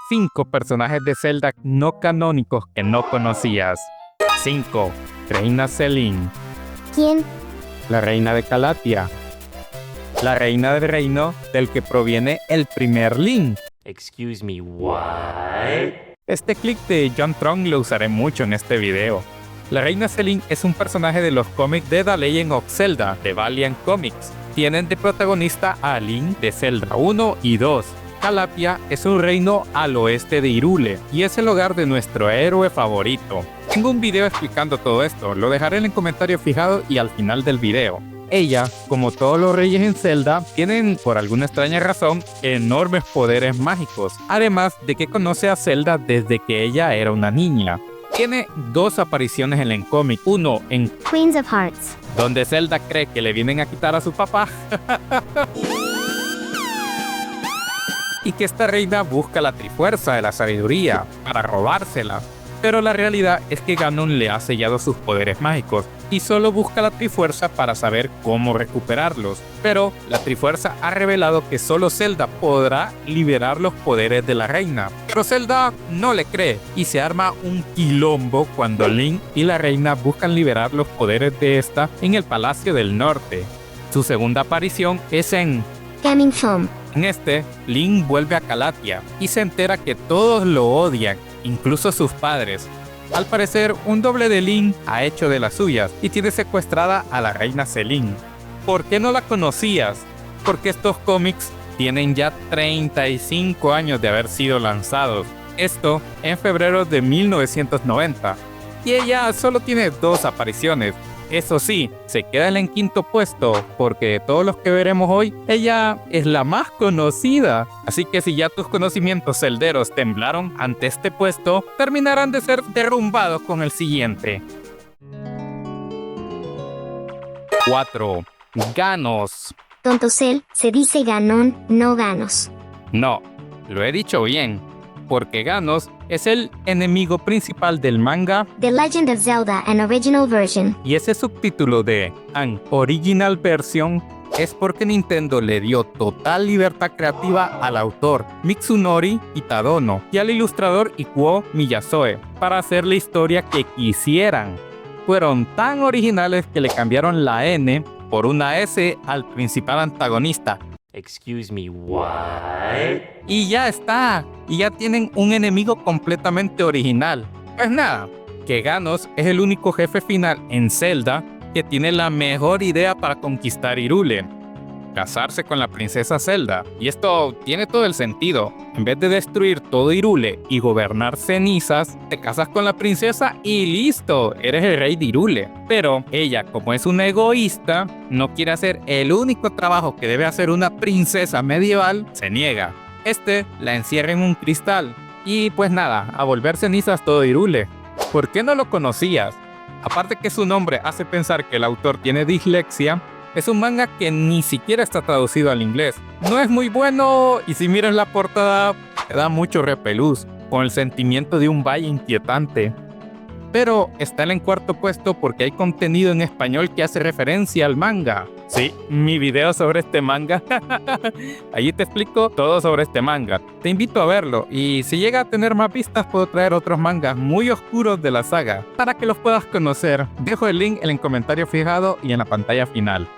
5 personajes de Zelda no canónicos que no conocías. 5. Reina Selene. ¿Quién? La reina de Calatia. La reina del reino del que proviene el primer Link. Excuse me, what? Este clip de John Tron lo usaré mucho en este video. La reina Selene es un personaje de los cómics de The Legend of Zelda de Valiant Comics. Tienen de protagonista a Link de Zelda 1 y 2. Calatia es un reino al oeste de Hyrule y es el hogar de nuestro héroe favorito. Tengo un video explicando todo esto, lo dejaré en el comentario fijado y al final del video. Ella, como todos los reyes en Zelda, tienen, por alguna extraña razón, enormes poderes mágicos, además de que conoce a Zelda desde que ella era una niña. Tiene 2 apariciones en el cómic, uno en Queens of Hearts, donde Zelda cree que le vienen a quitar a su papá, y que esta reina busca la Trifuerza de la Sabiduría para robársela. Pero la realidad es que Ganon le ha sellado sus poderes mágicos y solo busca la Trifuerza para saber cómo recuperarlos. Pero la Trifuerza ha revelado que solo Zelda podrá liberar los poderes de la reina. Pero Zelda no le cree y se arma un quilombo cuando Link y la reina buscan liberar los poderes de esta en el Palacio del Norte. Su segunda aparición es en Coming Home. En este, Link vuelve a Calatia y se entera que todos lo odian, incluso sus padres. Al parecer, un doble de Link ha hecho de las suyas y tiene secuestrada a la reina Selene. ¿Por qué no la conocías? Porque estos cómics tienen ya 35 años de haber sido lanzados. Esto en febrero de 1990. Y ella solo tiene 2 apariciones. Eso sí, se queda en el 5º puesto, porque de todos los que veremos hoy, ella es la más conocida. Así que si ya tus conocimientos celderos temblaron ante este puesto, terminarán de ser derrumbados con el siguiente. 4. Ganos. Tonto Cell, se dice Ganon, no Ganos. No, lo he dicho bien, porque Ganos es el enemigo principal del manga The Legend of Zelda, an original version. y ese subtítulo de An Original Version es porque Nintendo le dio total libertad creativa al autor Mitsunori Itadono y al ilustrador Ikuo Miyazoe para hacer la historia que quisieran. Fueron tan originales que le cambiaron la N por una S al principal antagonista. Excuse me, what? Y ya está, y ya tienen un enemigo completamente original. Pues nada, que Ganos es el único jefe final en Zelda que tiene la mejor idea para conquistar Hyrule: casarse con la princesa Zelda. Y esto tiene todo el sentido. En vez de destruir todo Hyrule y gobernar cenizas, te casas con la princesa y listo, eres el rey de Hyrule. Pero ella, como es una egoísta, no quiere hacer el único trabajo que debe hacer una princesa medieval, se niega. La encierra en un cristal y pues nada, a volver cenizas todo Hyrule. ¿Por qué no lo conocías? Aparte que su nombre hace pensar que el autor tiene dislexia, es un manga que ni siquiera está traducido al inglés. No es muy bueno y si miras la portada te da mucho repelús, con el sentimiento de un valle inquietante. Pero está en el 4º puesto porque hay contenido en español que hace referencia al manga. Sí, mi video sobre este manga. Allí te explico todo sobre este manga. Te invito a verlo y si llega a tener más vistas puedo traer otros mangas muy oscuros de la saga para que los puedas conocer. Dejo el link en el comentario fijado y en la pantalla final.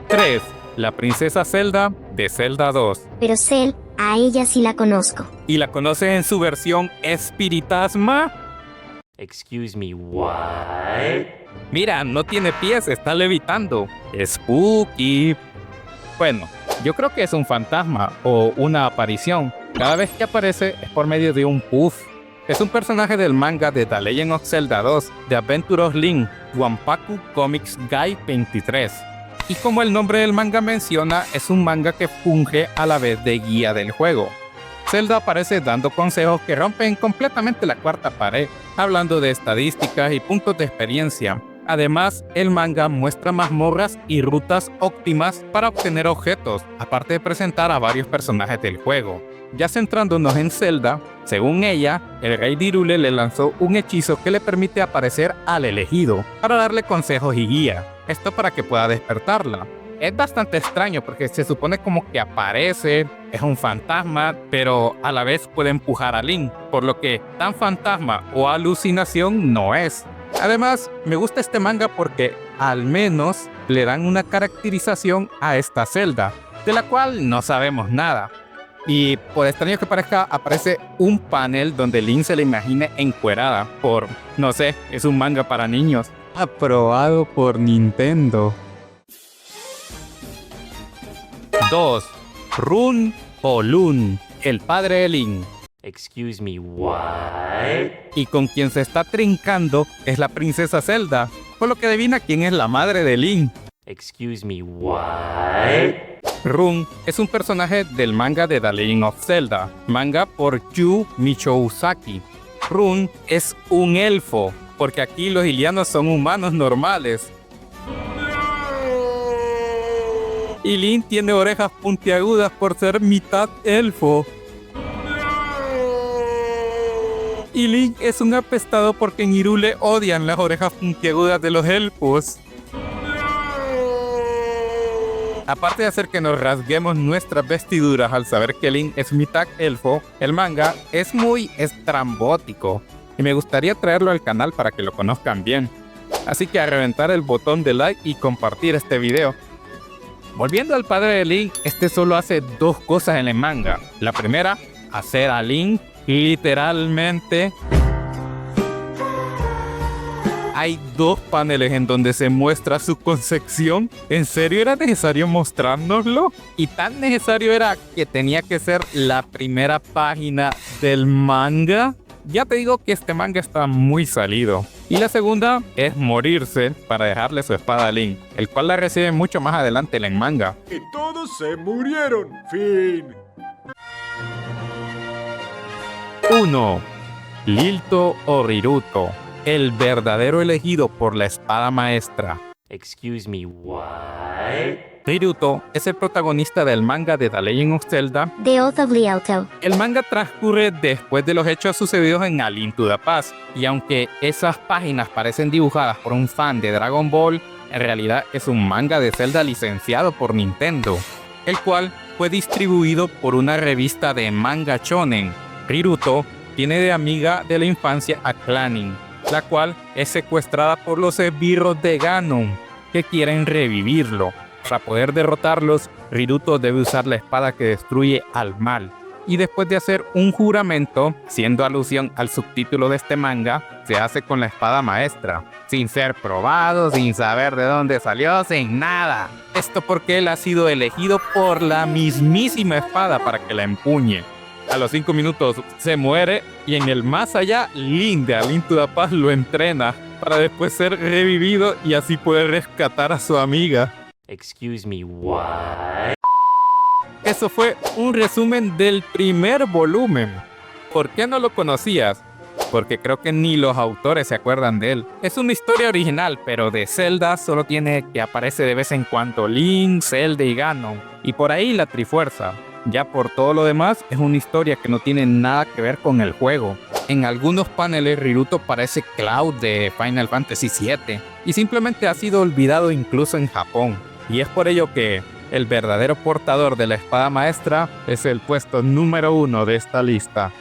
3. La princesa Zelda de Zelda 2. Pero Cell, a ella sí la conozco. ¿Y la conoces en su versión Espiritasma? Excuse me, what? Mira, no tiene pies, está levitando. Spooky. Bueno, yo creo que es un fantasma o una aparición. Cada vez que aparece es por medio de un puff. Es un personaje del manga de The Legend of Zelda 2, The Adventure of Link, Wanpaku Comics Guide 23. Y como el nombre del manga menciona, es un manga que funge a la vez de guía del juego. Zelda aparece dando consejos que rompen completamente la cuarta pared, hablando de estadísticas y puntos de experiencia. Además, el manga muestra mazmorras y rutas óptimas para obtener objetos, aparte de presentar a varios personajes del juego. Ya centrándonos en Zelda, según ella, el rey de Hyrule le lanzó un hechizo que le permite aparecer al elegido, para darle consejos y guía. Esto para que pueda despertarla. Es bastante extraño porque se supone como que aparece es un fantasma, pero a la vez puede empujar a Link, por lo que tan fantasma o alucinación no es. Además, me gusta este manga porque al menos le dan una caracterización a esta Zelda, de la cual no sabemos nada. Y por extraño que parezca, aparece un panel donde Link se la imagina encuerada por, no sé, es un manga para niños. Aprobado por Nintendo. 2. Run o Lun, el padre de Link. Excuse me, what? Y con quien se está trincando es la princesa Zelda, por lo que adivina quién es la madre de Link. Excuse me, what? Run es un personaje del manga de The Legend of Zelda, manga por Yu Michouzaki. Run es un elfo, porque aquí los Hylianos son humanos normales. Y Link tiene orejas puntiagudas por ser mitad elfo. Y Link es un apestado porque en Hyrule odian las orejas puntiagudas de los elfos. Aparte de hacer que nos rasguemos nuestras vestiduras al saber que Link es mitad elfo, el manga es muy estrambótico y me gustaría traerlo al canal para que lo conozcan bien. Así que a reventar el botón de like y compartir este video. Volviendo al padre de Link, este solo hace dos cosas en el manga. La primera, hacer a Link literalmente. Hay dos paneles en donde se muestra su concepción. ¿En serio era necesario mostrárnoslo? Y tan necesario era que tenía que ser la primera página del manga. Ya te digo que este manga está muy salido. Y la segunda es morirse para dejarle su espada a Link, el cual la recibe mucho más adelante en el manga. Y todos se murieron. Fin. 1. Lilto o Riruto, el verdadero elegido por la espada maestra. Excuse me, what? Riruto es el protagonista del manga de The Legend of Zelda. The Oath of Lialto. El manga transcurre después de los hechos sucedidos en A Link to the Past, y aunque esas páginas parecen dibujadas por un fan de Dragon Ball, en realidad es un manga de Zelda licenciado por Nintendo, el cual fue distribuido por una revista de manga shonen. Riruto tiene de amiga de la infancia a Clanin, la cual es secuestrada por los esbirros de Ganon, que quieren revivirlo. Para poder derrotarlos, Riruto debe usar la espada que destruye al mal. Y después de hacer un juramento, siendo alusión al subtítulo de este manga, se hace con la espada maestra, sin ser probado, sin saber de dónde salió, sin nada. Esto porque él ha sido elegido por la mismísima espada para que la empuñe. A los 5 minutos se muere y en el más allá, Link de A Link to the Past lo entrena para después ser revivido y así poder rescatar a su amiga. Excuse me, what? Eso fue un resumen del primer volumen. ¿Por qué no lo conocías? Porque creo que ni los autores se acuerdan de él. Es una historia original, pero de Zelda solo tiene que aparece de vez en cuando Link, Zelda y Ganon. Y por ahí la Trifuerza. Ya por todo lo demás, es una historia que no tiene nada que ver con el juego. En algunos paneles, Riruto parece Cloud de Final Fantasy VII. Y simplemente ha sido olvidado incluso en Japón. Y es por ello que el verdadero portador de la espada maestra es el puesto número 1 de esta lista.